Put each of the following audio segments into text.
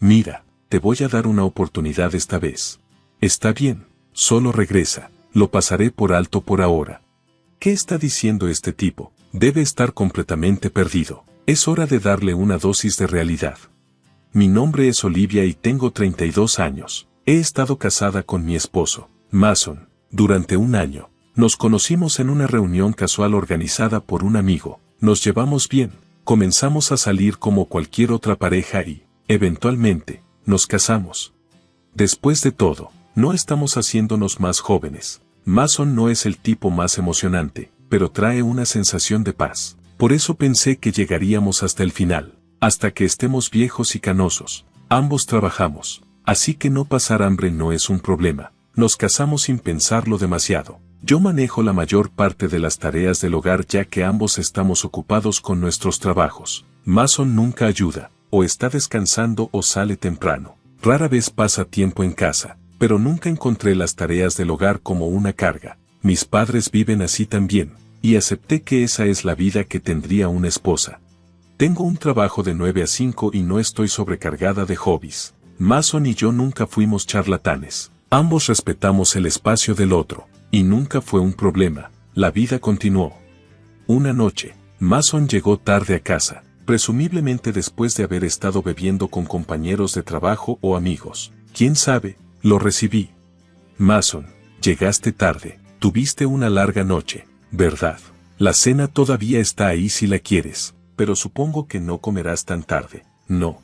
Mira, te voy a dar una oportunidad esta vez. Está bien, solo regresa, lo pasaré por alto por ahora. ¿Qué está diciendo este tipo? Debe estar completamente perdido. Es hora de darle una dosis de realidad. Mi nombre es Olivia y tengo 32 años. He estado casada con mi esposo, Mason, durante un año. Nos conocimos en una reunión casual organizada por un amigo. Nos llevamos bien, comenzamos a salir como cualquier otra pareja y, eventualmente, nos casamos. Después de todo, no estamos haciéndonos más jóvenes. Mason no es el tipo más emocionante, pero trae una sensación de paz. Por eso pensé que llegaríamos hasta el final, hasta que estemos viejos y canosos. Ambos trabajamos, así que no pasar hambre no es un problema. Nos casamos sin pensarlo demasiado. Yo manejo la mayor parte de las tareas del hogar ya que ambos estamos ocupados con nuestros trabajos. Mason nunca ayuda, o está descansando o sale temprano. Rara vez pasa tiempo en casa, pero nunca encontré las tareas del hogar como una carga. Mis padres viven así también, y acepté que esa es la vida que tendría una esposa. Tengo un trabajo de 9 a 5 y no estoy sobrecargada de hobbies. Mason y yo nunca fuimos charlatanes. Ambos respetamos el espacio del otro, y nunca fue un problema. La vida continuó. Una noche, Mason llegó tarde a casa, presumiblemente después de haber estado bebiendo con compañeros de trabajo o amigos. ¿Quién sabe? Lo recibí. Mason, llegaste tarde, tuviste una larga noche, ¿verdad? La cena todavía está ahí si la quieres, pero supongo que no comerás tan tarde. No.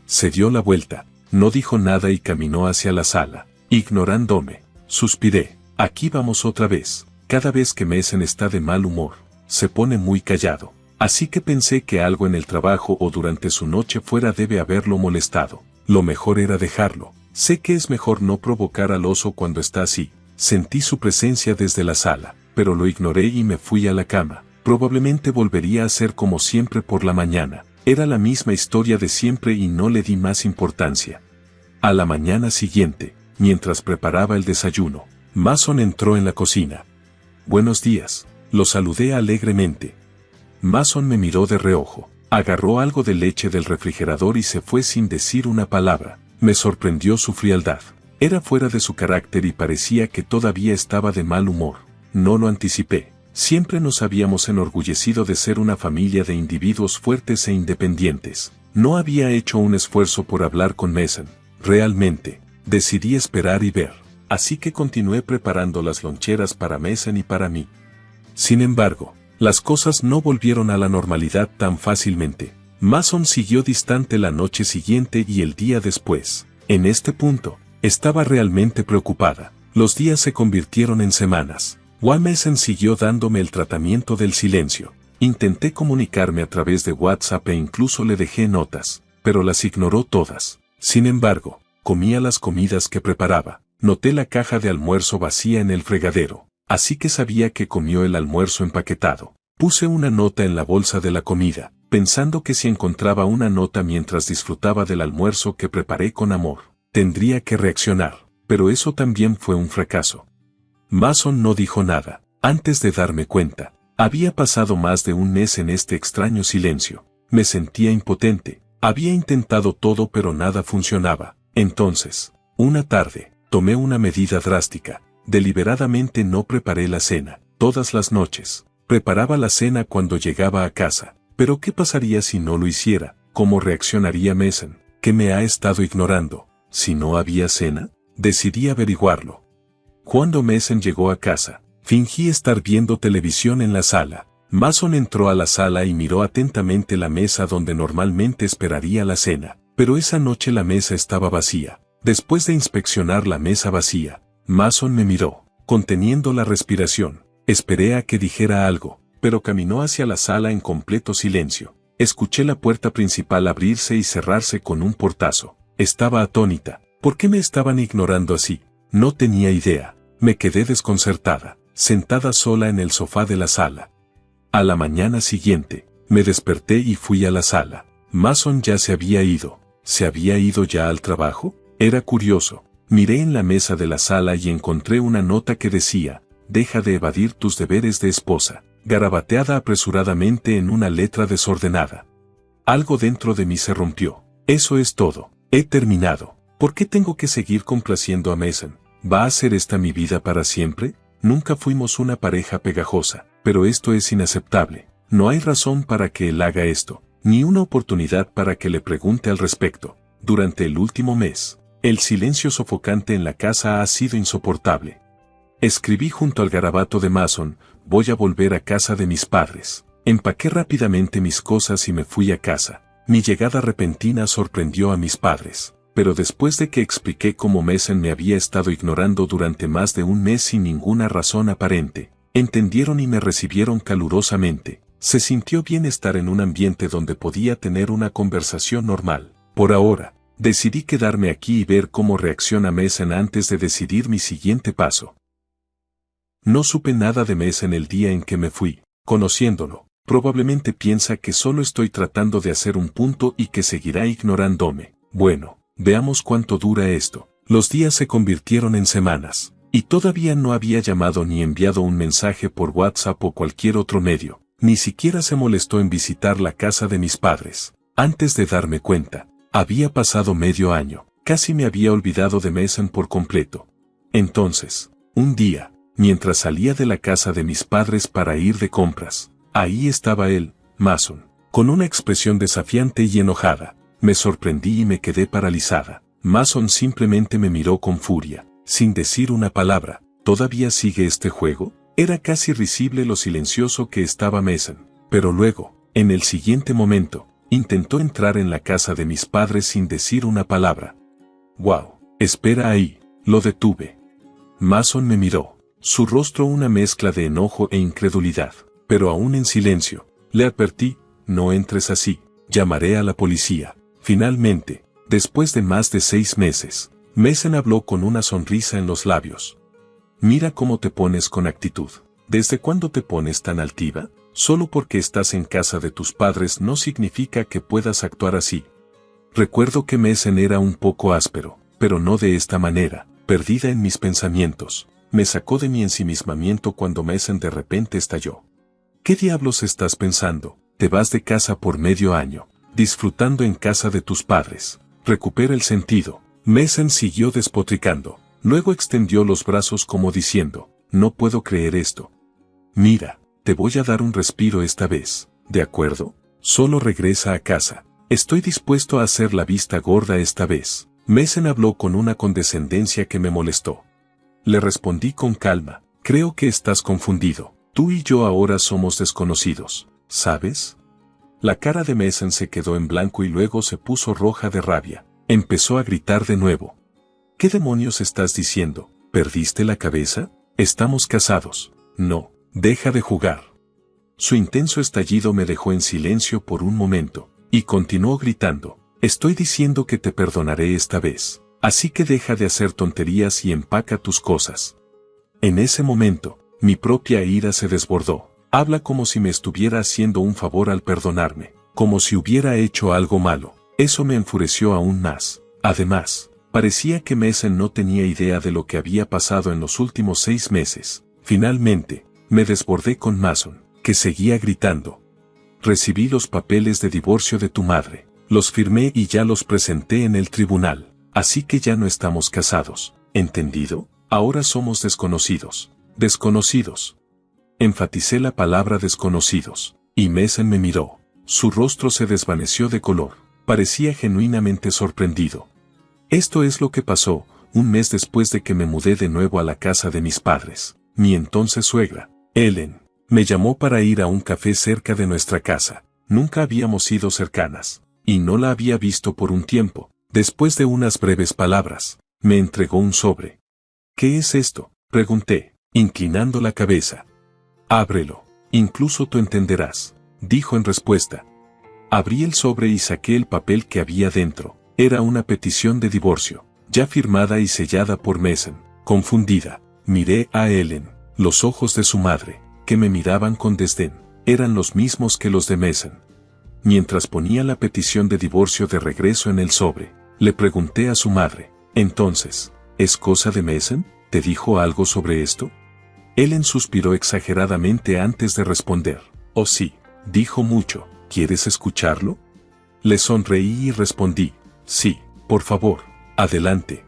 Se dio la vuelta, no dijo nada y caminó hacia la sala, ignorándome. Suspiré. Aquí vamos otra vez. Cada vez que Mason está de mal humor, se pone muy callado. Así que pensé que algo en el trabajo o durante su noche fuera debe haberlo molestado. Lo mejor era dejarlo. Sé que es mejor no provocar al oso cuando está así. Sentí su presencia desde la sala, pero lo ignoré y me fui a la cama. Probablemente volvería a ser como siempre por la mañana. Era la misma historia de siempre y no le di más importancia. A la mañana siguiente, mientras preparaba el desayuno, Mason entró en la cocina. Buenos días, lo saludé alegremente. Mason me miró de reojo, agarró algo de leche del refrigerador y se fue sin decir una palabra. Me sorprendió su frialdad. Era fuera de su carácter y parecía que todavía estaba de mal humor. No lo anticipé. Siempre nos habíamos enorgullecido de ser una familia de individuos fuertes e independientes. No había hecho un esfuerzo por hablar con Mason. Realmente, decidí esperar y ver. Así que continué preparando las loncheras para Mason y para mí. Sin embargo, las cosas no volvieron a la normalidad tan fácilmente. Mason siguió distante la noche siguiente y el día después. En este punto, estaba realmente preocupada. Los días se convirtieron en semanas. Mason siguió dándome el tratamiento del silencio. Intenté comunicarme a través de WhatsApp e incluso le dejé notas, pero las ignoró todas. Sin embargo, comía las comidas que preparaba. Noté la caja de almuerzo vacía en el fregadero, así que sabía que comió el almuerzo empaquetado. Puse una nota en la bolsa de la comida, pensando que si encontraba una nota mientras disfrutaba del almuerzo que preparé con amor, tendría que reaccionar, pero eso también fue un fracaso. Mason no dijo nada. Antes de darme cuenta, había pasado más de un mes en este extraño silencio. Me sentía impotente. Había intentado todo pero nada funcionaba. Entonces, una tarde, tomé una medida drástica. Deliberadamente no preparé la cena. Todas las noches, preparaba la cena cuando llegaba a casa. Pero ¿qué pasaría si no lo hiciera? ¿Cómo reaccionaría Mason, que me ha estado ignorando? Si no había cena, decidí averiguarlo. Cuando Mason llegó a casa, fingí estar viendo televisión en la sala. Mason entró a la sala y miró atentamente la mesa donde normalmente esperaría la cena, pero esa noche la mesa estaba vacía. Después de inspeccionar la mesa vacía, Mason me miró, conteniendo la respiración. Esperé a que dijera algo, pero caminó hacia la sala en completo silencio. Escuché la puerta principal abrirse y cerrarse con un portazo. Estaba atónita. ¿Por qué me estaban ignorando así? No tenía idea. Me quedé desconcertada, sentada sola en el sofá de la sala. A la mañana siguiente, me desperté y fui a la sala. Mason ya se había ido. ¿Se había ido ya al trabajo? Era curioso. Miré en la mesa de la sala y encontré una nota que decía: deja de evadir tus deberes de esposa, garabateada apresuradamente en una letra desordenada. Algo dentro de mí se rompió. Eso es todo. He terminado. ¿Por qué tengo que seguir complaciendo a Mason? ¿Va a ser esta mi vida para siempre? Nunca fuimos una pareja pegajosa, pero esto es inaceptable. No hay razón para que él haga esto, ni una oportunidad para que le pregunte al respecto. Durante el último mes, el silencio sofocante en la casa ha sido insoportable. Escribí junto al garabato de Mason, voy a volver a casa de mis padres. Empaqué rápidamente mis cosas y me fui a casa. Mi llegada repentina sorprendió a mis padres, pero después de que expliqué cómo Mason me había estado ignorando durante más de un mes sin ninguna razón aparente, entendieron y me recibieron calurosamente. Se sintió bien estar en un ambiente donde podía tener una conversación normal. Por ahora, decidí quedarme aquí y ver cómo reacciona Mason antes de decidir mi siguiente paso. No supe nada de Mason el día en que me fui. Conociéndolo, probablemente piensa que solo estoy tratando de hacer un punto y que seguirá ignorándome. Bueno, veamos cuánto dura esto. Los días se convirtieron en semanas, y todavía no había llamado ni enviado un mensaje por WhatsApp o cualquier otro medio. Ni siquiera se molestó en visitar la casa de mis padres. Antes de darme cuenta, había pasado medio año. Casi me había olvidado de Mason por completo. Entonces, un día, mientras salía de la casa de mis padres para ir de compras, ahí estaba él, Mason, con una expresión desafiante y enojada. Me sorprendí y me quedé paralizada. Mason simplemente me miró con furia, sin decir una palabra. ¿Todavía sigue este juego? Era casi risible lo silencioso que estaba Mason, pero luego, en el siguiente momento, intentó entrar en la casa de mis padres sin decir una palabra. «Wow, espera ahí», lo detuve. Mason me miró, su rostro una mezcla de enojo e incredulidad, pero aún en silencio. Le advertí, «No entres así, llamaré a la policía». Finalmente, después de más de 6 meses, Mason habló con una sonrisa en los labios. «Mira cómo te pones con actitud. ¿Desde cuándo te pones tan altiva? Solo porque estás en casa de tus padres no significa que puedas actuar así». Recuerdo que Mason era un poco áspero, pero no de esta manera. Perdida en mis pensamientos, me sacó de mi ensimismamiento cuando Mason de repente estalló. «¿Qué diablos estás pensando? Te vas de casa por medio año, disfrutando en casa de tus padres. Recupera el sentido». Mason siguió despotricando. Luego extendió los brazos como diciendo, «No puedo creer esto. Mira, te voy a dar un respiro esta vez, ¿de acuerdo? Solo regresa a casa. Estoy dispuesto a hacer la vista gorda esta vez». Mason habló con una condescendencia que me molestó. Le respondí con calma, «Creo que estás confundido. Tú y yo ahora somos desconocidos, ¿sabes?». La cara de Mason se quedó en blanco y luego se puso roja de rabia. Empezó a gritar de nuevo. «¿Qué demonios estás diciendo? ¿Perdiste la cabeza? Estamos casados. No, deja de jugar». Su intenso estallido me dejó en silencio por un momento, y continuó gritando, «Estoy diciendo que te perdonaré esta vez, así que deja de hacer tonterías y empaca tus cosas». En ese momento, mi propia ira se desbordó. Habla como si me estuviera haciendo un favor al perdonarme, como si hubiera hecho algo malo. Eso me enfureció aún más. Además, parecía que Mason no tenía idea de lo que había pasado en los últimos 6 meses. Finalmente, me desbordé con Mason, que seguía gritando. «Recibí los papeles de divorcio de tu madre. Los firmé y ya los presenté en el tribunal. Así que ya no estamos casados. ¿Entendido? Ahora somos desconocidos». «Desconocidos». Enfaticé la palabra desconocidos, y Mason me miró. Su rostro se desvaneció de color. Parecía genuinamente sorprendido. Esto es lo que pasó, un mes después de que me mudé de nuevo a la casa de mis padres. Mi entonces suegra, Ellen, me llamó para ir a un café cerca de nuestra casa. Nunca habíamos sido cercanas, y no la había visto por un tiempo. Después de unas breves palabras, me entregó un sobre. «¿Qué es esto?», pregunté, inclinando la cabeza. «Ábrelo, incluso tú entenderás», dijo en respuesta. Abrí el sobre y saqué el papel que había dentro. Era una petición de divorcio, ya firmada y sellada por Mason. Confundida, miré a Ellen. Los ojos de su madre, que me miraban con desdén, eran los mismos que los de Mason. Mientras ponía la petición de divorcio de regreso en el sobre, le pregunté a su madre, «Entonces, ¿es cosa de Mason? ¿Te dijo algo sobre esto?». Ellen suspiró exageradamente antes de responder. «Oh sí, dijo mucho. ¿Quieres escucharlo?». Le sonreí y respondí, «Sí, Por favor, adelante.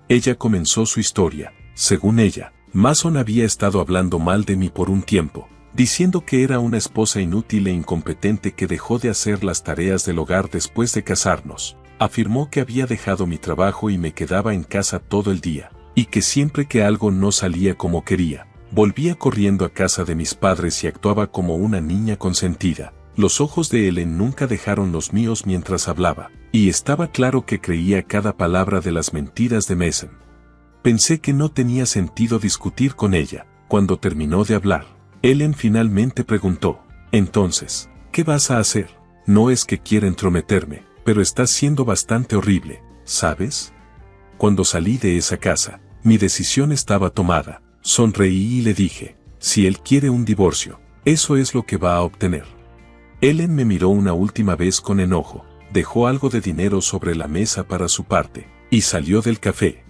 Ella comenzó su historia. Según ella, Mason había estado hablando mal de mí por un tiempo, diciendo que era una esposa inútil e incompetente que dejó de hacer las tareas del hogar después de casarnos. Afirmó que había dejado mi trabajo y me quedaba en casa todo el día, y que siempre que algo no salía como quería, volvía corriendo a casa de mis padres y actuaba como una niña consentida. Los ojos de Ellen nunca dejaron los míos mientras hablaba, y estaba claro que creía cada palabra de las mentiras de Mason. Pensé que no tenía sentido discutir con ella. Cuando terminó de hablar, Ellen finalmente preguntó: entonces, ¿qué vas a hacer? No es que quiera entrometerme, pero estás siendo bastante horrible, ¿sabes? Cuando salí de esa casa, mi decisión estaba tomada. Sonreí y le dije: si él quiere un divorcio, eso es lo que va a obtener. Ellen me miró una última vez con enojo, dejó algo de dinero sobre la mesa para su parte, y salió del café.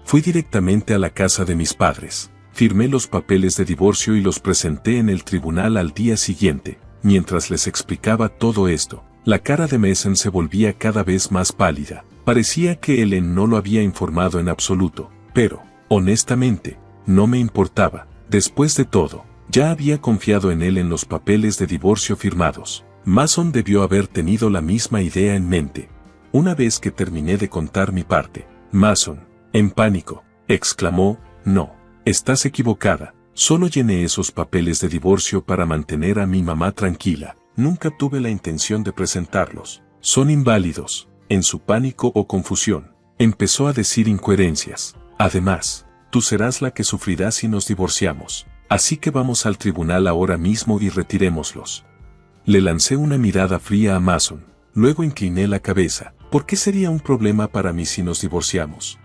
Fui directamente a la casa de mis padres, firmé los papeles de divorcio y los presenté en el tribunal al día siguiente. Mientras les explicaba todo esto, la cara de Mason se volvía cada vez más pálida. Parecía que Ellen no lo había informado en absoluto, pero, honestamente, no me importaba. Después de todo, ya había confiado en él en los papeles de divorcio firmados. Mason debió haber tenido la misma idea en mente. Una vez que terminé de contar mi parte, Mason, en pánico, exclamó: no, estás equivocada, solo llené esos papeles de divorcio para mantener a mi mamá tranquila, nunca tuve la intención de presentarlos, son inválidos. En su pánico o confusión, empezó a decir incoherencias. Además, tú serás la que sufrirá si nos divorciamos, así que vamos al tribunal ahora mismo y retirémoslos. Le lancé una mirada fría a Mason, luego incliné la cabeza. ¿Por qué sería un problema para mí si nos divorciamos?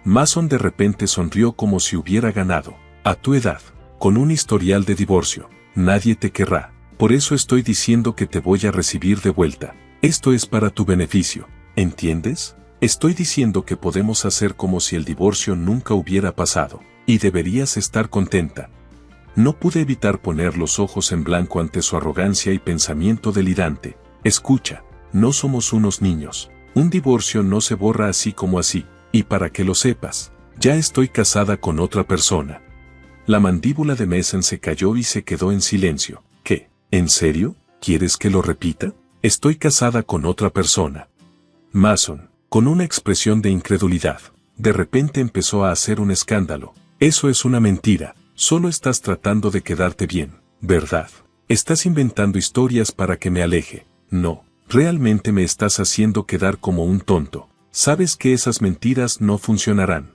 Mason de repente sonrió como si hubiera ganado. A tu edad, con un historial de divorcio, nadie te querrá. Por eso estoy diciendo que te voy a recibir de vuelta. Esto es para tu beneficio, ¿entiendes? Estoy diciendo que podemos hacer como si el divorcio nunca hubiera pasado, y deberías estar contenta. No pude evitar poner los ojos en blanco ante su arrogancia y pensamiento delirante. Escucha, no somos unos niños. Un divorcio no se borra así como así, y para que lo sepas, ya estoy casada con otra persona. La mandíbula de Mason se cayó y se quedó en silencio. ¿Qué? ¿En serio? ¿Quieres que lo repita? Estoy casada con otra persona. Mason, con una expresión de incredulidad, de repente empezó a hacer un escándalo. Eso es una mentira, solo estás tratando de quedarte bien, ¿verdad? Estás inventando historias para que me aleje. No, realmente me estás haciendo quedar como un tonto. Sabes que esas mentiras no funcionarán.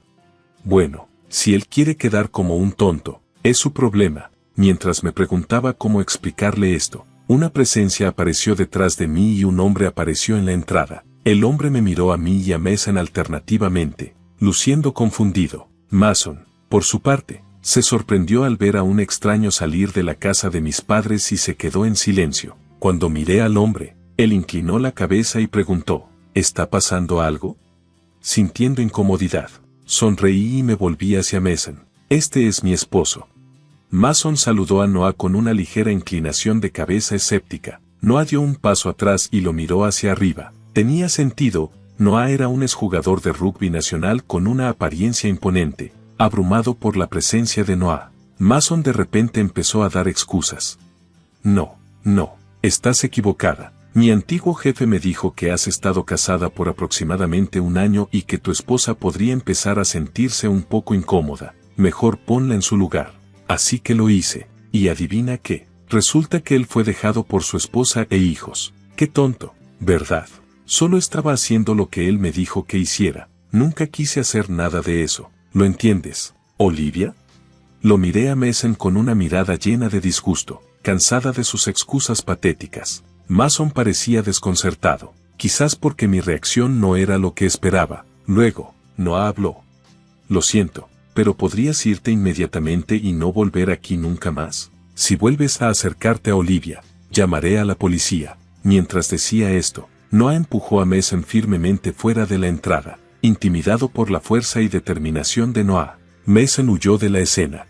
Bueno, si él quiere quedar como un tonto, es su problema. Mientras me preguntaba cómo explicarle esto, una presencia apareció detrás de mí y un hombre apareció en la entrada. El hombre me miró a mí y a Mason alternativamente, luciendo confundido. Mason, por su parte, se sorprendió al ver a un extraño salir de la casa de mis padres y se quedó en silencio. Cuando miré al hombre, él inclinó la cabeza y preguntó: ¿está pasando algo? Sintiendo incomodidad, sonreí y me volví hacia Mason. Este es mi esposo. Mason saludó a Noah con una ligera inclinación de cabeza escéptica. Noah dio un paso atrás y lo miró hacia arriba. Tenía sentido, Noah era un exjugador de rugby nacional con una apariencia imponente. Abrumado por la presencia de Noah, Mason de repente empezó a dar excusas. No, estás equivocada. Mi antiguo jefe me dijo que has estado casada por aproximadamente un año y que tu esposa podría empezar a sentirse un poco incómoda. Mejor ponla en su lugar. Así que lo hice, y adivina qué, resulta que él fue dejado por su esposa e hijos. Qué tonto, ¿verdad? Solo estaba haciendo lo que él me dijo que hiciera. Nunca quise hacer nada de eso. ¿Lo entiendes, Olivia? Lo miré a Mason con una mirada llena de disgusto, cansada de sus excusas patéticas. Mason parecía desconcertado, quizás porque mi reacción no era lo que esperaba. Luego, Noah habló. Lo siento, pero ¿podrías irte inmediatamente y no volver aquí nunca más? Si vuelves a acercarte a Olivia, llamaré a la policía. Mientras decía esto, Noah empujó a Mason firmemente fuera de la entrada. Intimidado por la fuerza y determinación de Noah, Mason huyó de la escena.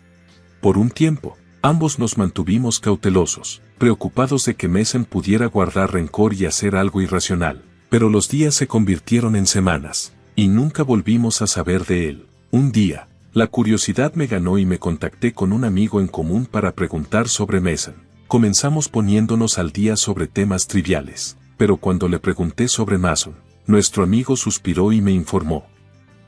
Por un tiempo, ambos nos mantuvimos cautelosos, preocupados de que Mason pudiera guardar rencor y hacer algo irracional. Pero los días se convirtieron en semanas, y nunca volvimos a saber de él. Un día, la curiosidad me ganó y me contacté con un amigo en común para preguntar sobre Mason. Comenzamos poniéndonos al día sobre temas triviales, pero cuando le pregunté sobre Mason, nuestro amigo suspiró y me informó.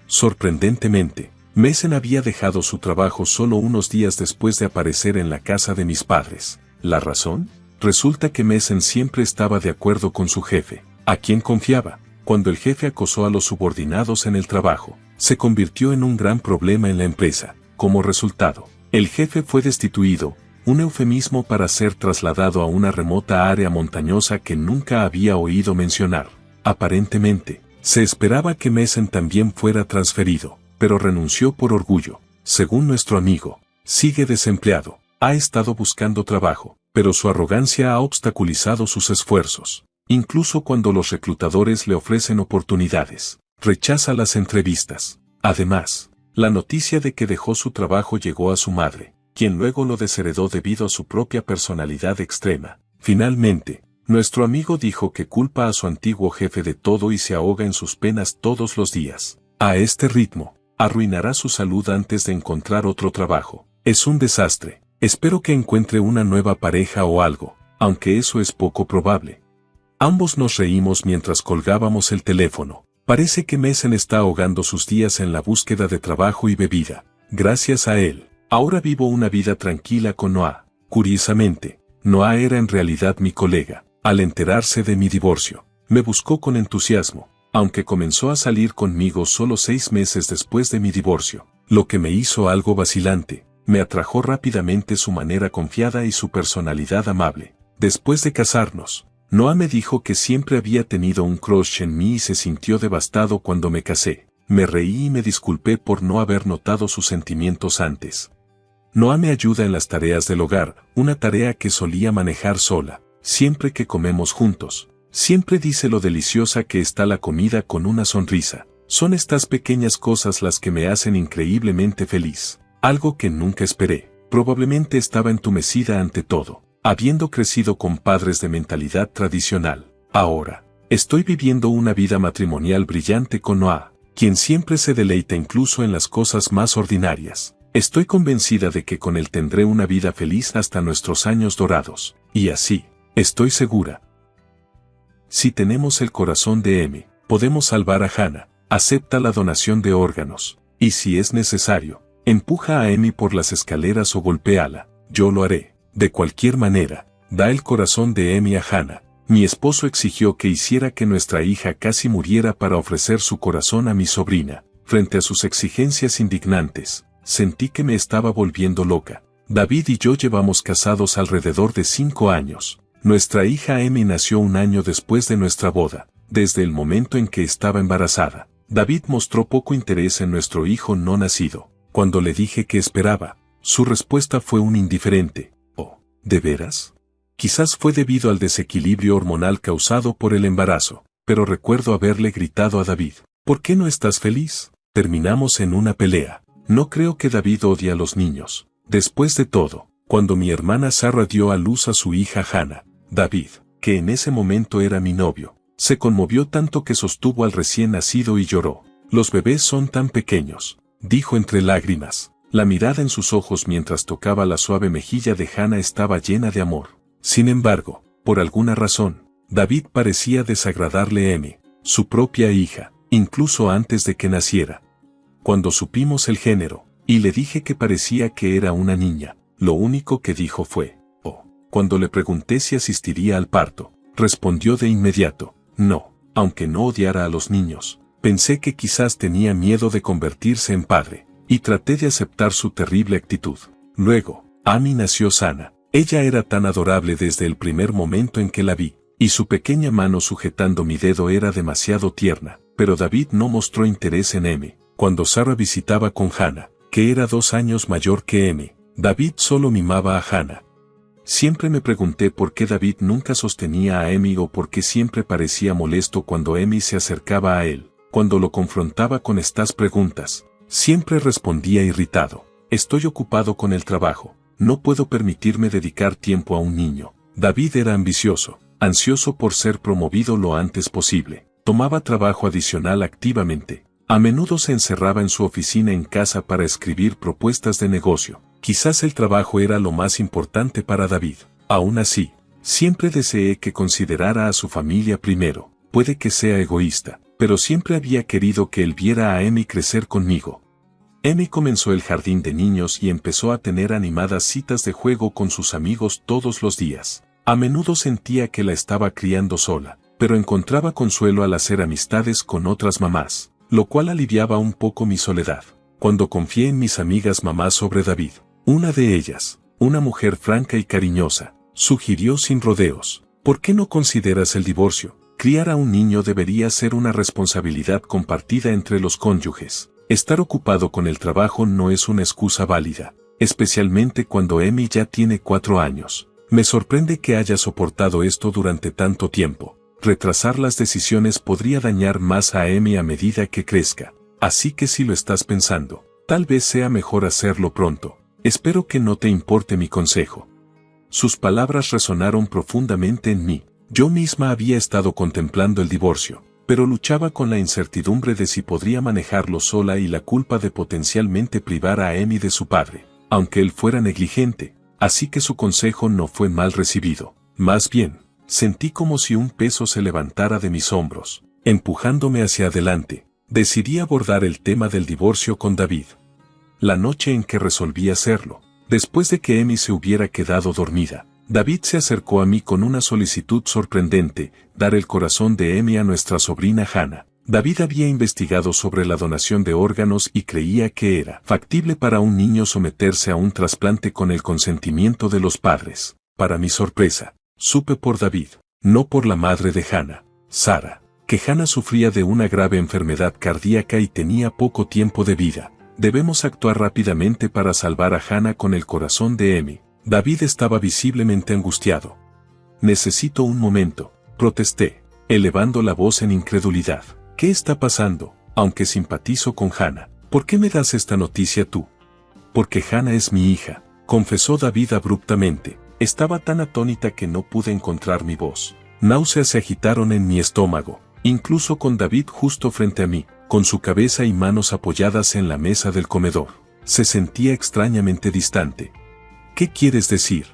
Sorprendentemente, Mason había dejado su trabajo solo unos días después de aparecer en la casa de mis padres. ¿La razón? Resulta que Mason siempre estaba de acuerdo con su jefe, a quien confiaba. Cuando el jefe acosó a los subordinados en el trabajo, se convirtió en un gran problema en la empresa. Como resultado, el jefe fue destituido, un eufemismo para ser trasladado a una remota área montañosa que nunca había oído mencionar. Aparentemente, se esperaba que Mason también fuera transferido, pero renunció por orgullo. Según nuestro amigo, sigue desempleado, ha estado buscando trabajo, pero su arrogancia ha obstaculizado sus esfuerzos. Incluso cuando los reclutadores le ofrecen oportunidades, rechaza las entrevistas. Además, la noticia de que dejó su trabajo llegó a su madre, quien luego lo desheredó debido a su propia personalidad extrema. Finalmente, nuestro amigo dijo que culpa a su antiguo jefe de todo y se ahoga en sus penas todos los días. A este ritmo, arruinará su salud antes de encontrar otro trabajo. Es un desastre. Espero que encuentre una nueva pareja o algo, aunque eso es poco probable. Ambos nos reímos mientras colgábamos el teléfono. Parece que Mason está ahogando sus días en la búsqueda de trabajo y bebida. Gracias a él, ahora vivo una vida tranquila con Noah. Curiosamente, Noah era en realidad mi colega. Al enterarse de mi divorcio, me buscó con entusiasmo, aunque comenzó a salir conmigo solo 6 meses después de mi divorcio, lo que me hizo algo vacilante. Me atrajo rápidamente su manera confiada y su personalidad amable. Después de casarnos, Noah me dijo que siempre había tenido un crush en mí y se sintió devastado cuando me casé. Me reí y me disculpé por no haber notado sus sentimientos antes. Noah me ayuda en las tareas del hogar, una tarea que solía manejar sola. Siempre que comemos juntos, siempre dice lo deliciosa que está la comida con una sonrisa. Son estas pequeñas cosas las que me hacen increíblemente feliz. Algo que nunca esperé. Probablemente estaba entumecida ante todo, habiendo crecido con padres de mentalidad tradicional. Ahora, estoy viviendo una vida matrimonial brillante con Noah, quien siempre se deleita incluso en las cosas más ordinarias. Estoy convencida de que con él tendré una vida feliz hasta nuestros años dorados. Y así, estoy segura. Si tenemos el corazón de M, podemos salvar a Hannah. Acepta la donación de órganos. Y si es necesario, empuja a Amy por las escaleras o golpéala. Yo lo haré. De cualquier manera, da el corazón de Amy a Hannah. Mi esposo exigió que hiciera que nuestra hija casi muriera para ofrecer su corazón a mi sobrina. Frente a sus exigencias indignantes, sentí que me estaba volviendo loca. David y yo llevamos casados alrededor de 5 años. Nuestra hija Amy nació un año después de nuestra boda. Desde el momento en que estaba embarazada, David mostró poco interés en nuestro hijo no nacido. Cuando le dije que esperaba, su respuesta fue un indiferente. «Oh, ¿de veras?» Quizás fue debido al desequilibrio hormonal causado por el embarazo, pero recuerdo haberle gritado a David, «¿Por qué no estás feliz?» Terminamos en una pelea. No creo que David odie a los niños. Después de todo, cuando mi hermana Sarah dio a luz a su hija Hannah, David, que en ese momento era mi novio, se conmovió tanto que sostuvo al recién nacido y lloró. «Los bebés son tan pequeños», dijo entre lágrimas. La mirada en sus ojos mientras tocaba la suave mejilla de Hannah estaba llena de amor. Sin embargo, por alguna razón, David parecía desagradarle a Amy, su propia hija, incluso antes de que naciera. Cuando supimos el género, y le dije que parecía que era una niña, lo único que dijo fue, «Oh». Cuando le pregunté si asistiría al parto, respondió de inmediato, «No», aunque no odiara a los niños. Pensé que quizás tenía miedo de convertirse en padre, y traté de aceptar su terrible actitud. Luego, Amy nació sana. Ella era tan adorable desde el primer momento en que la vi, y su pequeña mano sujetando mi dedo era demasiado tierna, pero David no mostró interés en Amy. Cuando Sarah visitaba con Hannah, que era 2 años mayor que Amy, David solo mimaba a Hannah. Siempre me pregunté por qué David nunca sostenía a Amy o por qué siempre parecía molesto cuando Amy se acercaba a él. Cuando lo confrontaba con estas preguntas, siempre respondía irritado, «Estoy ocupado con el trabajo, no puedo permitirme dedicar tiempo a un niño». David era ambicioso, ansioso por ser promovido lo antes posible. Tomaba trabajo adicional activamente. A menudo se encerraba en su oficina en casa para escribir propuestas de negocio. Quizás el trabajo era lo más importante para David. Aún así, siempre deseé que considerara a su familia primero. Puede que sea egoísta, pero siempre había querido que él viera a Emi crecer conmigo. Emi comenzó el jardín de niños y empezó a tener animadas citas de juego con sus amigos todos los días. A menudo sentía que la estaba criando sola, pero encontraba consuelo al hacer amistades con otras mamás, lo cual aliviaba un poco mi soledad. Cuando confié en mis amigas mamás sobre David, una de ellas, una mujer franca y cariñosa, sugirió sin rodeos: ¿por qué no consideras el divorcio? Criar a un niño debería ser una responsabilidad compartida entre los cónyuges. Estar ocupado con el trabajo no es una excusa válida, especialmente cuando Emi ya tiene 4 años. Me sorprende que haya soportado esto durante tanto tiempo. Retrasar las decisiones podría dañar más a Emi a medida que crezca. Así que si lo estás pensando, tal vez sea mejor hacerlo pronto. Espero que no te importe mi consejo. Sus palabras resonaron profundamente en mí. Yo misma había estado contemplando el divorcio, pero luchaba con la incertidumbre de si podría manejarlo sola y la culpa de potencialmente privar a Emi de su padre, aunque él fuera negligente. Así que su consejo no fue mal recibido. Más bien, sentí como si un peso se levantara de mis hombros, empujándome hacia adelante. Decidí abordar el tema del divorcio con David. La noche en que resolví hacerlo, después de que Emi se hubiera quedado dormida, David se acercó a mí con una solicitud sorprendente: dar el corazón de Emi a nuestra sobrina Hannah. David había investigado sobre la donación de órganos y creía que era factible para un niño someterse a un trasplante con el consentimiento de los padres. Para mi sorpresa, supe por David, no por la madre de Hannah, Sarah, que Hannah sufría de una grave enfermedad cardíaca y tenía poco tiempo de vida. Debemos actuar rápidamente para salvar a Hannah con el corazón de Emi. David estaba visiblemente angustiado. Necesito un momento, protesté, elevando la voz en incredulidad. ¿Qué está pasando? Aunque simpatizo con Hannah, ¿por qué me das esta noticia tú? Porque Hannah es mi hija, confesó David abruptamente. Estaba tan atónita que no pude encontrar mi voz. Náuseas se agitaron en mi estómago, incluso con David justo frente a mí, con su cabeza y manos apoyadas en la mesa del comedor. Se sentía extrañamente distante. ¿Qué quieres decir?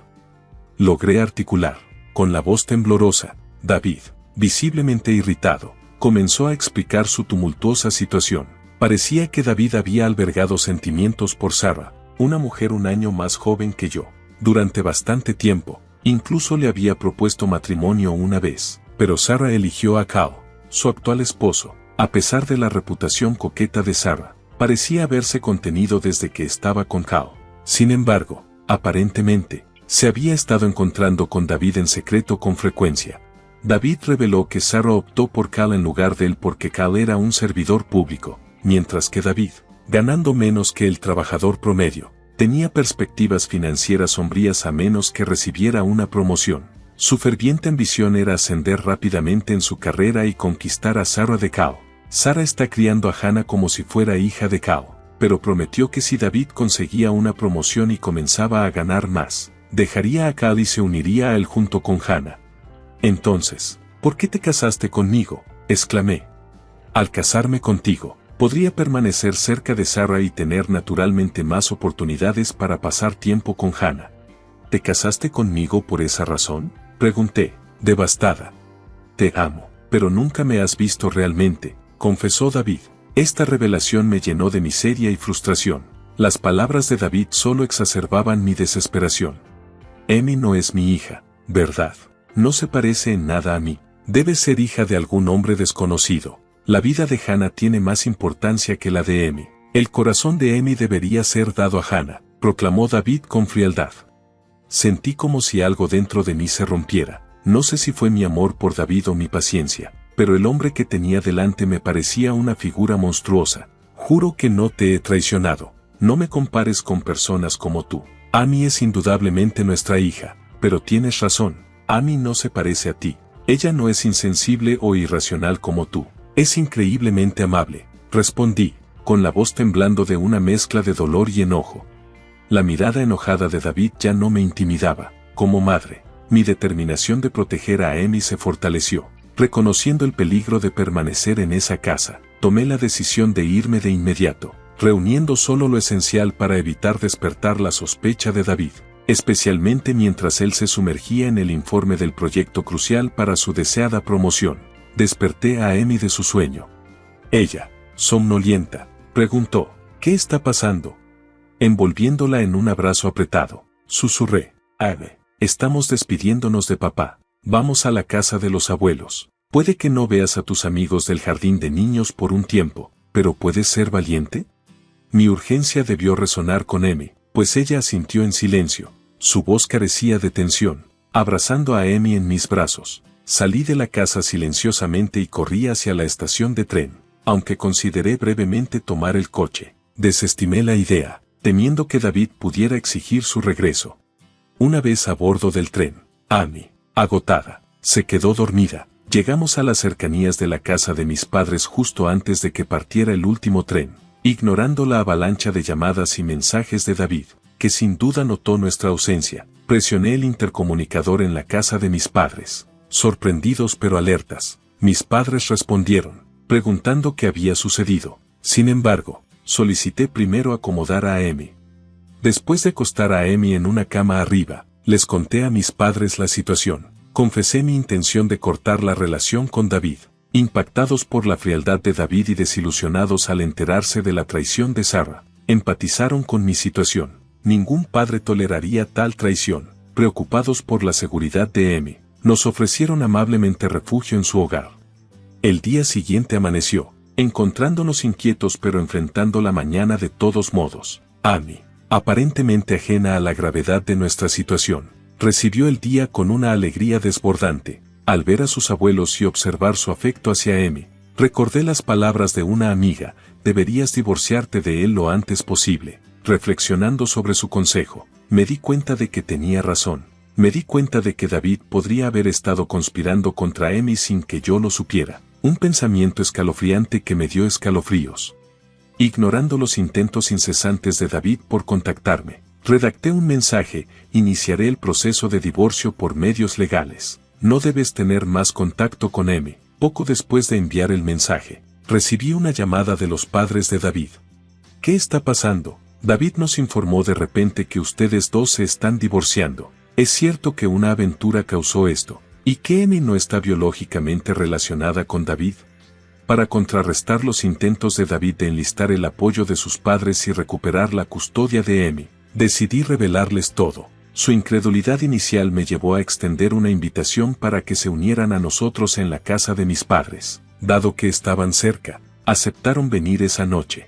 Logré articular, con la voz temblorosa. David, visiblemente irritado, comenzó a explicar su tumultuosa situación. Parecía que David había albergado sentimientos por Sarah, una mujer un año más joven que yo. Durante bastante tiempo, incluso le había propuesto matrimonio una vez, pero Sarah eligió a Cal, su actual esposo. A pesar de la reputación coqueta de Sarah, parecía haberse contenido desde que estaba con Cal. Sin embargo, aparentemente, se había estado encontrando con David en secreto con frecuencia. David reveló que Sarah optó por Cal en lugar de él porque Cal era un servidor público, mientras que David, ganando menos que el trabajador promedio, tenía perspectivas financieras sombrías a menos que recibiera una promoción. Su ferviente ambición era ascender rápidamente en su carrera y conquistar a Sarah de Cal. Sarah está criando a Hannah como si fuera hija de Cal, pero prometió que si David conseguía una promoción y comenzaba a ganar más, dejaría a Cal y se uniría a él junto con Hannah. Entonces, ¿por qué te casaste conmigo?, exclamé. Al casarme contigo, podría permanecer cerca de Sarah y tener naturalmente más oportunidades para pasar tiempo con Hannah. ¿Te casaste conmigo por esa razón?, pregunté, devastada. Te amo, pero nunca me has visto realmente, confesó David. Esta revelación me llenó de miseria y frustración. Las palabras de David solo exacerbaban mi desesperación. Emi no es mi hija, ¿verdad? No se parece en nada a mí. Debe ser hija de algún hombre desconocido. La vida de Hannah tiene más importancia que la de Emi. El corazón de Emi debería ser dado a Hannah, proclamó David con frialdad. Sentí como si algo dentro de mí se rompiera. No sé si fue mi amor por David o mi paciencia, pero el hombre que tenía delante me parecía una figura monstruosa. Juro que no te he traicionado. No me compares con personas como tú. Amy es indudablemente nuestra hija, pero tienes razón. Amy no se parece a ti. Ella no es insensible o irracional como tú. Es increíblemente amable, respondí, con la voz temblando de una mezcla de dolor y enojo. La mirada enojada de David ya no me intimidaba. Como madre, mi determinación de proteger a Amy se fortaleció. Reconociendo el peligro de permanecer en esa casa, tomé la decisión de irme de inmediato, reuniendo solo lo esencial para evitar despertar la sospecha de David, especialmente mientras él se sumergía en el informe del proyecto crucial para su deseada promoción. Desperté a Amy de su sueño. Ella, somnolienta, preguntó, ¿qué está pasando? Envolviéndola en un abrazo apretado, susurré, Amy, estamos despidiéndonos de papá, vamos a la casa de los abuelos. Puede que no veas a tus amigos del jardín de niños por un tiempo, pero ¿puedes ser valiente? Mi urgencia debió resonar con Amy, pues ella asintió en silencio. Su voz carecía de tensión. Abrazando a Amy en mis brazos, salí de la casa silenciosamente y corrí hacia la estación de tren. Aunque consideré brevemente tomar el coche, desestimé la idea, temiendo que David pudiera exigir su regreso. Una vez a bordo del tren, Amy, agotada, se quedó dormida. Llegamos a las cercanías de la casa de mis padres justo antes de que partiera el último tren, ignorando la avalancha de llamadas y mensajes de David, que sin duda notó nuestra ausencia. Presioné el intercomunicador en la casa de mis padres. Sorprendidos pero alertas, mis padres respondieron, preguntando qué había sucedido. Sin embargo, solicité primero acomodar a Amy. Después de acostar a Amy en una cama arriba, les conté a mis padres la situación. Confesé mi intención de cortar la relación con David. Impactados por la frialdad de David y desilusionados al enterarse de la traición de Sarah, empatizaron con mi situación. Ningún padre toleraría tal traición. Preocupados por la seguridad de Amy, nos ofrecieron amablemente refugio en su hogar. El día siguiente amaneció, encontrándonos inquietos pero enfrentando la mañana de todos modos. Amy, aparentemente ajena a la gravedad de nuestra situación, recibió el día con una alegría desbordante. Al ver a sus abuelos y observar su afecto hacia Amy, recordé las palabras de una amiga, deberías divorciarte de él lo antes posible. Reflexionando sobre su consejo, me di cuenta de que tenía razón. Me di cuenta de que David podría haber estado conspirando contra Amy sin que yo lo supiera. Un pensamiento escalofriante que me dio escalofríos. Ignorando los intentos incesantes de David por contactarme, redacté un mensaje: iniciaré el proceso de divorcio por medios legales. No debes tener más contacto con Amy. Poco después de enviar el mensaje, recibí una llamada de los padres de David. ¿Qué está pasando? David nos informó de repente que ustedes dos se están divorciando. ¿Es cierto que una aventura causó esto? ¿Y que Amy no está biológicamente relacionada con David? Para contrarrestar los intentos de David de enlistar el apoyo de sus padres y recuperar la custodia de Amy, decidí revelarles todo. Su incredulidad inicial me llevó a extender una invitación para que se unieran a nosotros en la casa de mis padres. Dado que estaban cerca, aceptaron venir esa noche.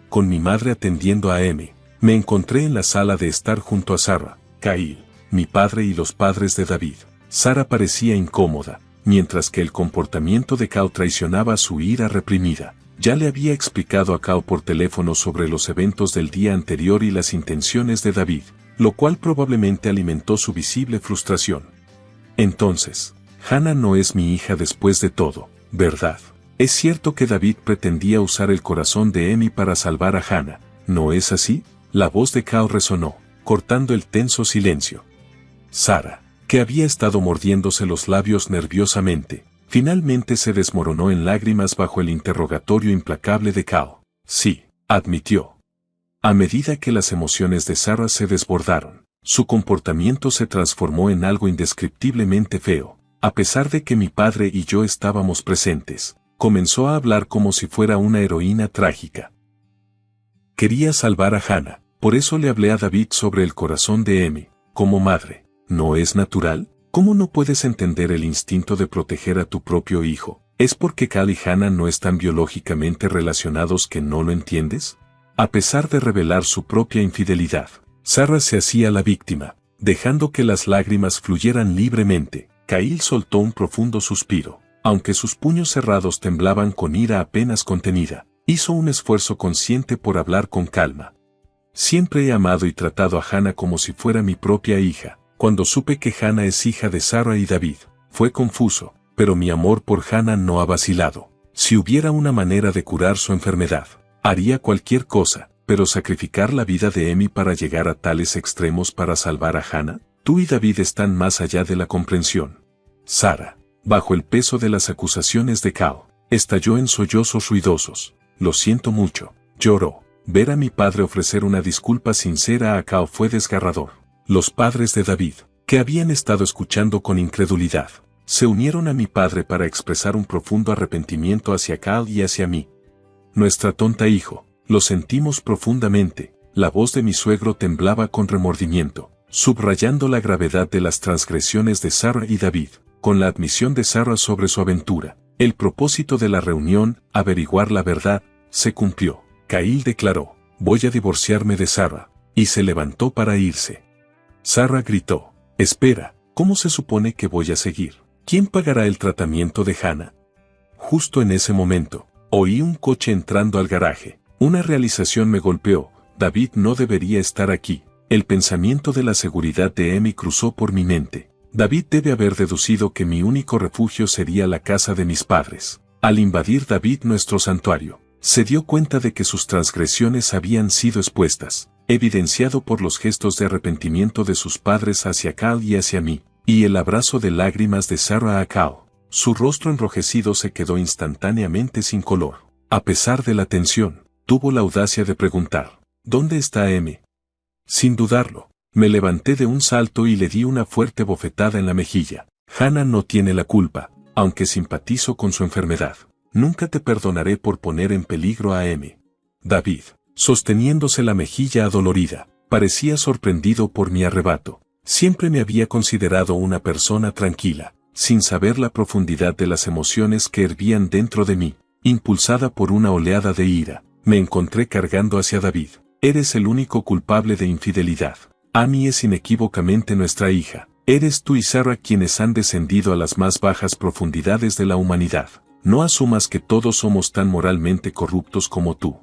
Con mi madre atendiendo a Amy, me encontré en la sala de estar junto a Sarah, Kyle, mi padre y los padres de David. Sarah parecía incómoda, mientras que el comportamiento de Kyle traicionaba su ira reprimida. Ya le había explicado a Kyle por teléfono sobre los eventos del día anterior y las intenciones de David, lo cual probablemente alimentó su visible frustración. Entonces, Hannah no es mi hija después de todo, ¿verdad? Es cierto que David pretendía usar el corazón de Amy para salvar a Hannah, ¿no es así? La voz de Kyle resonó, cortando el tenso silencio. Sarah, que había estado mordiéndose los labios nerviosamente, finalmente se desmoronó en lágrimas bajo el interrogatorio implacable de Kyle. Sí, admitió. A medida que las emociones de Sarah se desbordaron, su comportamiento se transformó en algo indescriptiblemente feo. A pesar de que mi padre y yo estábamos presentes, comenzó a hablar como si fuera una heroína trágica. Quería salvar a Hannah, por eso le hablé a David sobre el corazón de Amy. Como madre, ¿no es natural? ¿Cómo no puedes entender el instinto de proteger a tu propio hijo? ¿Es porque Kyle y Hannah no están biológicamente relacionados que no lo entiendes? A pesar de revelar su propia infidelidad, Sarah se hacía la víctima, dejando que las lágrimas fluyeran libremente. Kyle soltó un profundo suspiro. Aunque sus puños cerrados temblaban con ira apenas contenida, hizo un esfuerzo consciente por hablar con calma. Siempre he amado y tratado a Hannah como si fuera mi propia hija. Cuando supe que Hannah es hija de Sarah y David, fue confuso, pero mi amor por Hannah no ha vacilado. Si hubiera una manera de curar su enfermedad, haría cualquier cosa, pero sacrificar la vida de Amy para llegar a tales extremos para salvar a Hannah, tú y David están más allá de la comprensión. Sarah, bajo el peso de las acusaciones de Cao, estalló en sollozos ruidosos. Lo siento mucho, lloró. Ver a mi padre ofrecer una disculpa sincera a Cao fue desgarrador. Los padres de David, que habían estado escuchando con incredulidad, se unieron a mi padre para expresar un profundo arrepentimiento hacia Cao y hacia mí. Nuestra tonta hijo, lo sentimos profundamente. La voz de mi suegro temblaba con remordimiento, subrayando la gravedad de las transgresiones de Sarah y David. Con la admisión de Sarah sobre su aventura, el propósito de la reunión, averiguar la verdad, se cumplió. Caíl declaró, voy a divorciarme de Sarah, y se levantó para irse. Sarah gritó, espera, ¿cómo se supone que voy a seguir? ¿Quién pagará el tratamiento de Hannah? Justo en ese momento, oí un coche entrando al garaje. Una realización me golpeó, David no debería estar aquí. El pensamiento de la seguridad de Emi cruzó por mi mente. David debe haber deducido que mi único refugio sería la casa de mis padres. Al invadir David nuestro santuario, se dio cuenta de que sus transgresiones habían sido expuestas, evidenciado por los gestos de arrepentimiento de sus padres hacia Cal y hacia mí, y el abrazo de lágrimas de Sarah a Cal. Su rostro enrojecido se quedó instantáneamente sin color. A pesar de la tensión, tuvo la audacia de preguntar, ¿dónde está Emi? Sin dudarlo, me levanté de un salto y le di una fuerte bofetada en la mejilla. Hannah no tiene la culpa, aunque simpatizo con su enfermedad. Nunca te perdonaré por poner en peligro a Emi. David, sosteniéndose la mejilla adolorida, parecía sorprendido por mi arrebato. Siempre me había considerado una persona tranquila, sin saber la profundidad de las emociones que hervían dentro de mí. Impulsada por una oleada de ira, me encontré cargando hacia David. Eres el único culpable de infidelidad. Amy es inequívocamente nuestra hija. Eres tú y Sarah quienes han descendido a las más bajas profundidades de la humanidad. No asumas que todos somos tan moralmente corruptos como tú.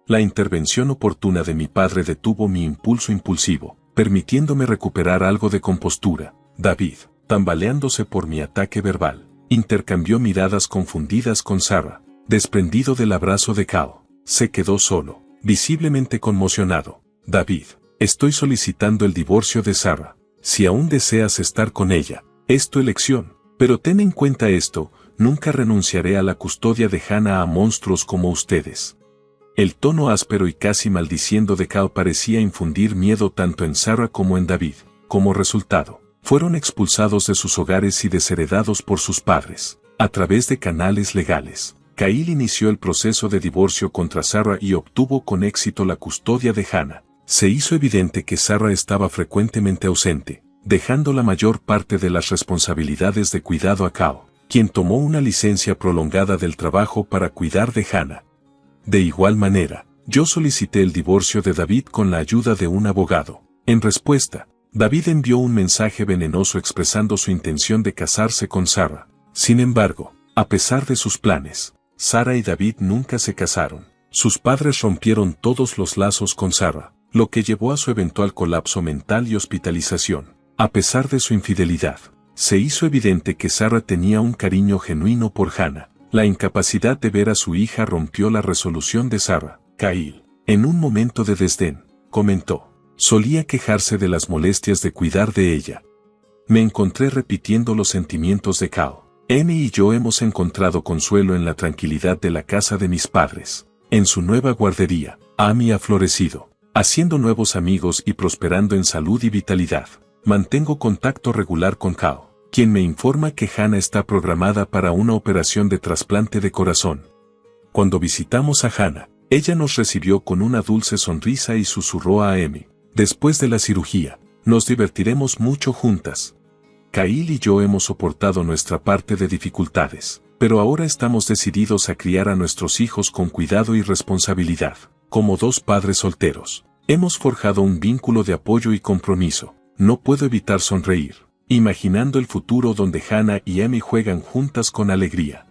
La intervención oportuna de mi padre detuvo mi impulso impulsivo, permitiéndome recuperar algo de compostura. David, tambaleándose por mi ataque verbal, intercambió miradas confundidas con Sarah. Desprendido del abrazo de Cao, se quedó solo, visiblemente conmocionado. David, estoy solicitando el divorcio de Sarah. Si aún deseas estar con ella, es tu elección, pero ten en cuenta esto, nunca renunciaré a la custodia de Hannah a monstruos como ustedes. El tono áspero y casi maldiciendo de Cao parecía infundir miedo tanto en Sarah como en David. Como resultado, fueron expulsados de sus hogares y desheredados por sus padres, a través de canales legales. Caíl inició el proceso de divorcio contra Sarah y obtuvo con éxito la custodia de Hannah. Se hizo evidente que Sarah estaba frecuentemente ausente, dejando la mayor parte de las responsabilidades de cuidado a Cao, quien tomó una licencia prolongada del trabajo para cuidar de Hannah. De igual manera, yo solicité el divorcio de David con la ayuda de un abogado. En respuesta, David envió un mensaje venenoso expresando su intención de casarse con Sarah. Sin embargo, a pesar de sus planes, Sarah y David nunca se casaron. Sus padres rompieron todos los lazos con Sarah, lo que llevó a su eventual colapso mental y hospitalización. A pesar de su infidelidad, se hizo evidente que Sarah tenía un cariño genuino por Hannah. La incapacidad de ver a su hija rompió la resolución de Sarah. Caíl, en un momento de desdén, comentó, solía quejarse de las molestias de cuidar de ella. Me encontré repitiendo los sentimientos de Cao. Emi y yo hemos encontrado consuelo en la tranquilidad de la casa de mis padres. En su nueva guardería, Amy ha florecido, haciendo nuevos amigos y prosperando en salud y vitalidad. Mantengo contacto regular con Cao, quien me informa que Hannah está programada para una operación de trasplante de corazón. Cuando visitamos a Hannah, ella nos recibió con una dulce sonrisa y susurró a Emi, después de la cirugía, nos divertiremos mucho juntas. Caíl y yo hemos soportado nuestra parte de dificultades, pero ahora estamos decididos a criar a nuestros hijos con cuidado y responsabilidad. Como dos padres solteros, hemos forjado un vínculo de apoyo y compromiso. No puedo evitar sonreír, imaginando el futuro donde Hannah y Emi juegan juntas con alegría.